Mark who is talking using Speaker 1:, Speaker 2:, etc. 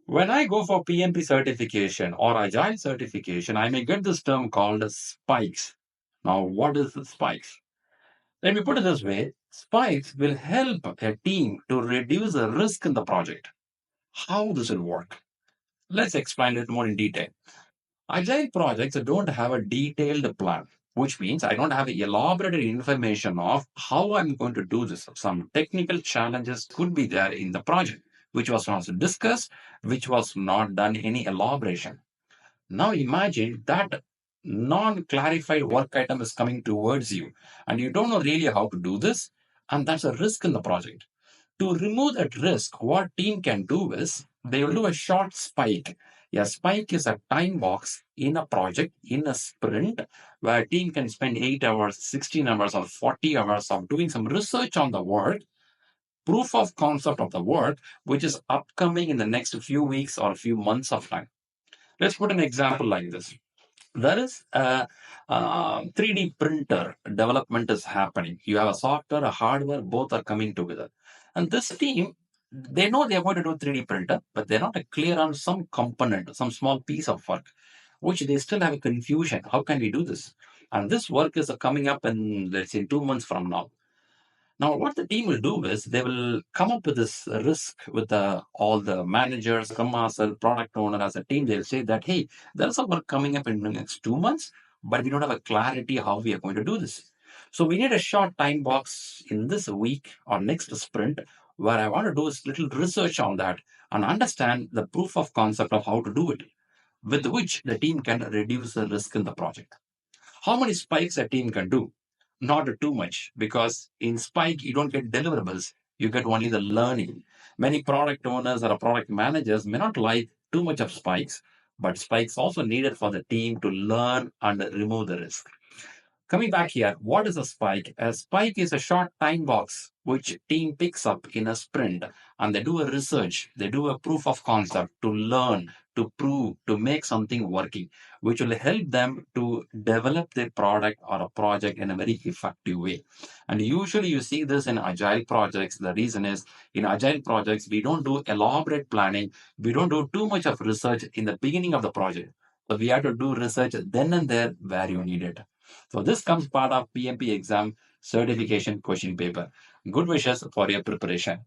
Speaker 1: When I go for PMP certification or Agile certification, I may get this term called as spikes. Now, what is the spikes? Let me put it this way. Spikes will help a team to reduce the risk in the project. How does it work? Let's explain it more in detail. Agile projects don't have a detailed plan, which means I don't have elaborated information of how I'm going to do this. Some technical challenges could be there in the project, which was not discussed, which was not done any elaboration. Now imagine that non-clarified work item is coming towards you, and you don't know really how to do this, and that's a risk in the project. To remove that risk, what team can do is they will do a short spike. A spike is a time box in a project, in a sprint, where a team can spend 8 hours, 16 hours, or 40 hours of doing some research on the work, proof of concept of the work, which is upcoming in the next few weeks or a few months of time. Let's put an example like this. There is a 3D printer development is happening. You have a software, a hardware, both are coming together. And this team, they know they're going to do 3D printer, but they're not clear on some component, some small piece of work, which they still have a confusion. How can we do this? And this work is coming up in, let's say, 2 months from now. Now, what the team will do is they will come up with this risk with all the managers, scrum master, product owner as a team. They'll say that, hey, there's a work coming up in the next 2 months, but we don't have a clarity how we are going to do this. So we need a short time box in this week or next sprint where I want to do a little research on that and understand the proof of concept of how to do it, with which the team can reduce the risk in the project. How many spikes a team can do? Not too much, because in Spike, you don't get deliverables. You get only the learning. Many product owners or product managers may not like too much of spikes, but spikes also needed for the team to learn and remove the risk. Coming back here, what is a spike? A spike is a short time box which team picks up in a sprint, and they do a research, they do a proof of concept to learn, to prove, to make something working, which will help them to develop their product or a project in a very effective way. And usually you see this in agile projects. The reason is in agile projects, we don't do elaborate planning, we don't do too much of research in the beginning of the project. So we have to do research then and there where you need it. So this comes part of PMP exam certification question paper. Good wishes for your preparation.